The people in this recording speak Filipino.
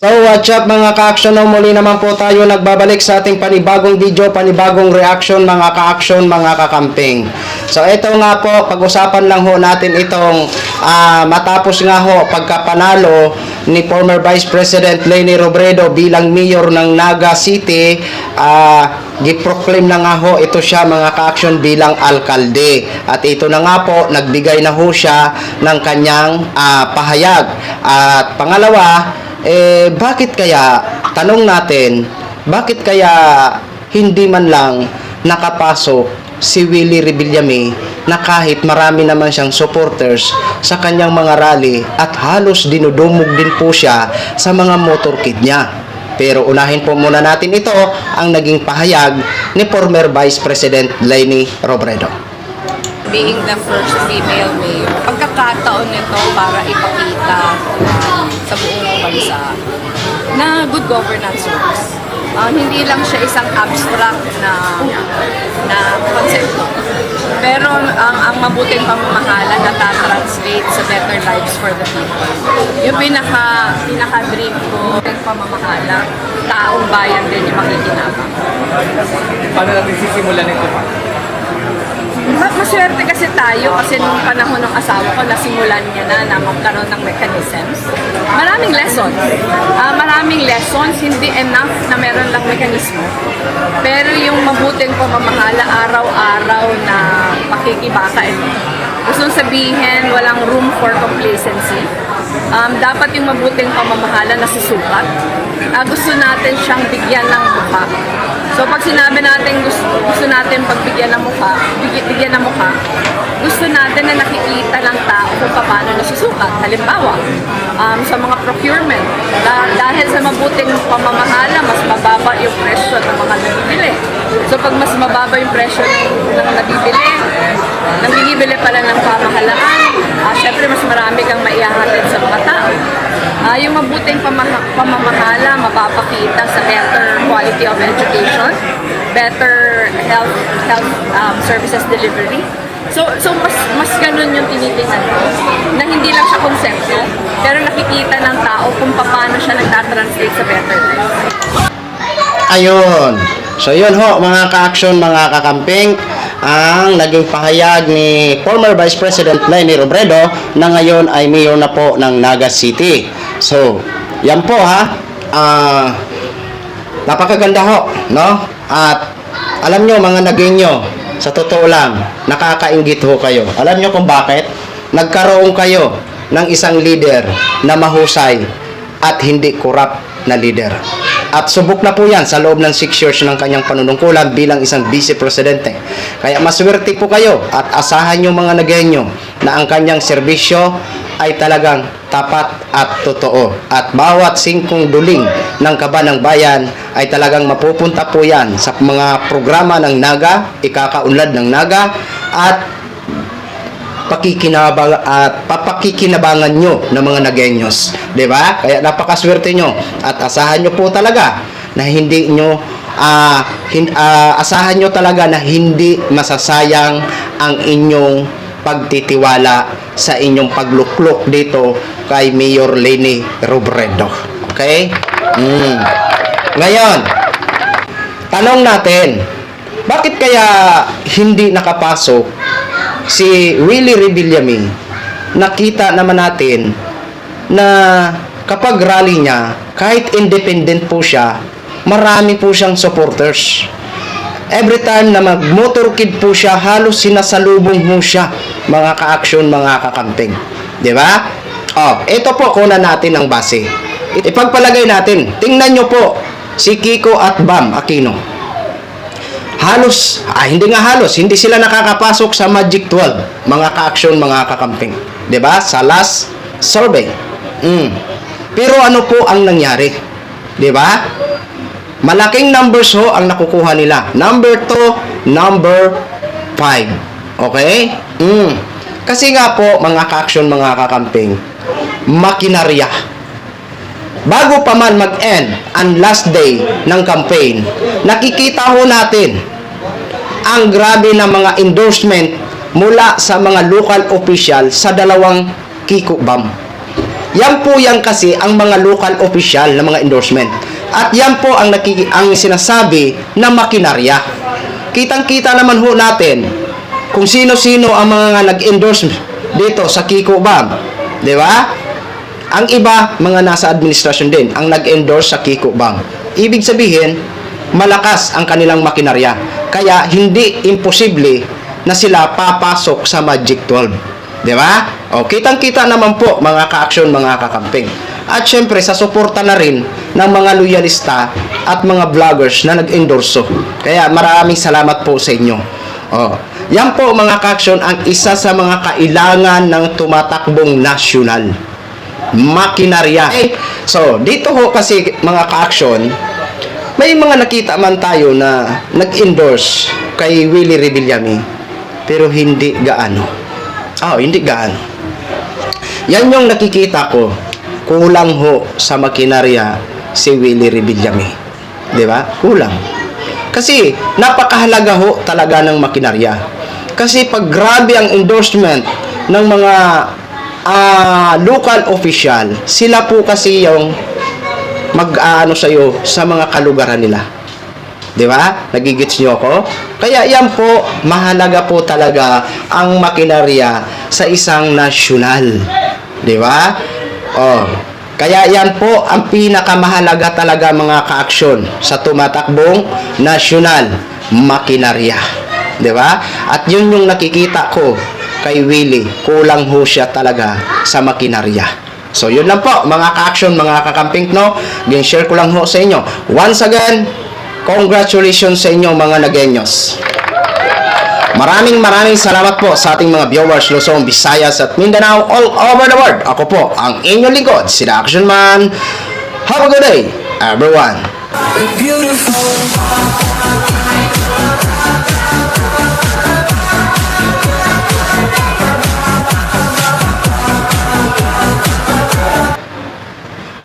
So what's up mga ka-action, muli naman po tayo nagbabalik sa ating panibagong video, panibagong reaction mga ka-action, mga kakamping. So ito nga po, pag-usapan lang ho natin itong matapos nga ho pagkapanalo ni former Vice President Leni Robredo bilang mayor ng Naga City. Giproclaim na nga ho ito siya mga ka-action bilang alkalde. At ito na nga po, nagbigay na ho siya ng kanyang pahayag. At pangalawa, bakit kaya, tanong natin, bakit kaya hindi man lang nakapasok si Willie Rebillame na kahit marami naman siyang supporters sa kanyang mga rally at halos dinudumog din po siya sa mga motorcade niya. Pero unahin po muna natin ito, ang naging pahayag ni former Vice President Leni Robredo. Being the first female mayor, pagkakataon nito para ipakita sa buong bansa na good governance works. Hindi lang siya isang abstract na konsepto. Pero ang mabuting pamamahala na translate sa better lives for the people. Yung pinaka-dream ko, yung pamamahala, taong bayan din yung makikinabang. Paano natin sisimulan ito pa? Maswerte kasi tayo kasi nung panahon ng asawa ko, nasimulan niya na magkaroon ng mechanisms. Maraming lessons. Maraming lessons, hindi enough na meron lang mekanismo. Pero yung mabuting pamamahala, araw-araw na pakikibaka ito. Gusto sabihin, walang room for complacency. Dapat yung mabuting pamamahala nasusukat. Gusto natin siyang bigyan ng mukha. So pag sinabi natin gusto natin pagbigyan ng mukha, gusto natin na nakikita ng tao kung paano nasusukat. Halimbawa, sa mga procurement, dahil sa mabuting pamamahala, mas mababa yung presyo ng mga nabibili. So pag mas mababa yung presyo ng nabibili, nang bibili pala ng pamahalaan, syempre mas marami kang maihahatid sa mga tao. Yung mabuting pamamahala, mapapakita sa better quality of education, better health services delivery. So mas ganun yung tinitingnan ko, na hindi lang siya konsepto, pero nakikita ng tao kung paano siya nagtatranslate sa better life. Ayun. So yun ho mga ka-action, mga kakamping, ang naging pahayag ni former Vice President Leni Robredo na ngayon ay mayor na po ng Naga City. So, yan po ha. Napakaganda ho, no? At alam nyo mga naginyo, sa totoo lang, nakakainggit ho kayo. Alam nyo kung bakit? Nagkaroon kayo ng isang leader na mahusay at hindi corrupt na leader. At subok na po yan sa loob ng 6 years ng kanyang panunungkulan bilang isang vice presidente. Kaya maswerte po kayo at asahan nyo mga nagenyo na ang kanyang serbisyo ay talagang tapat at totoo. At bawat singkong duling ng kaba ng bayan ay talagang mapupunta po yan sa mga programa ng Naga, ikakaunlad ng Naga, at papakikinabangan nyo ng mga nagenyos, di ba? Kaya napakaswerte nyo at asahan nyo po talaga na asahan nyo talaga na hindi masasayang ang inyong pagtitiwala sa inyong pagluklok dito kay Mayor Leni Robredo. Okay? Ngayon, tanong natin, bakit kaya hindi nakapasok si Willie Rebillame? Nakita naman natin na kapag rally niya, kahit independent po siya, marami po siyang supporters. Every time na mag-motorcade po siya, halos sinasalubong mo siya, mga ka-action, mga kakamping. Di ba? Ito po, kunan natin ang base. Ipagpalagay natin, tingnan nyo po, si Kiko at Bam Aquino. Hindi sila nakakapasok sa Magic 12, mga ka-action, mga kakamping. 'Di ba? Sa last survey. Pero ano po ang nangyari? 'Di ba? Malaking numbers ho ang nakukuha nila. Number 2, number 5. Okay? Kasi nga po, mga ka-action, mga kakamping, makinarya. Bago pa man mag-end ang last day ng campaign, nakikita ho natin ang grabe na mga endorsement mula sa mga local official sa dalawang Kiko Bam. Yan po yan kasi ang mga local official na mga endorsement. At yan po ang sinasabi na makinarya. Kitang-kita naman ho natin kung sino-sino ang mga nag-endorse dito sa Kiko Bam. Di ba? Ang iba, mga nasa administrasyon din, ang nag-endorse sa Kiko Bam. Ibig sabihin, malakas ang kanilang makinarya. Kaya hindi imposible na sila papasok sa Magic 12. Di ba? O, kitang-kita naman po mga ka-aksyon, mga kakamping. At syempre, sa suporta na rin ng mga loyalista at mga vloggers na nag-endorso. Kaya maraming salamat po sa inyo. O, yan po mga ka-aksyon ang isa sa mga kailangan ng tumatakbong nasyonal. Makinarya. So, dito ho kasi mga ka-aksyon, may mga nakita man tayo na nag-endorse kay Willie Rebillame, pero hindi gaano. Hindi gaano. Yan yung nakikita ko. Kulang ho sa makinarya si Willie Rebillame. Di ba? Kulang. Kasi napakahalaga ho talaga ng makinarya. Kasi pag grabe ang endorsement ng mga local official, sila po kasi yung mag-aano sa'yo sa mga kalugaran nila. Di ba? Nagigits nyo ako? Kaya yan po, mahalaga po talaga ang makinarya sa isang nasyonal. Di ba? Kaya yan po ang pinakamahalaga talaga mga kaaksyon sa tumatakbong nasyonal, makinarya. Di ba? At yun yung nakikita ko kay Willie, kulang ho siya talaga sa makinarya. So yun lang po mga ka-action, mga kakamping, no? Share ko lang ho sa inyo. Once again, congratulations sa inyo mga Nagueños. Maraming salamat po sa ating mga viewers Luzon, Visayas at Mindanao all over the world. Ako po ang inyong lingkod, si The Action Man. Have a good day, everyone. Beautiful.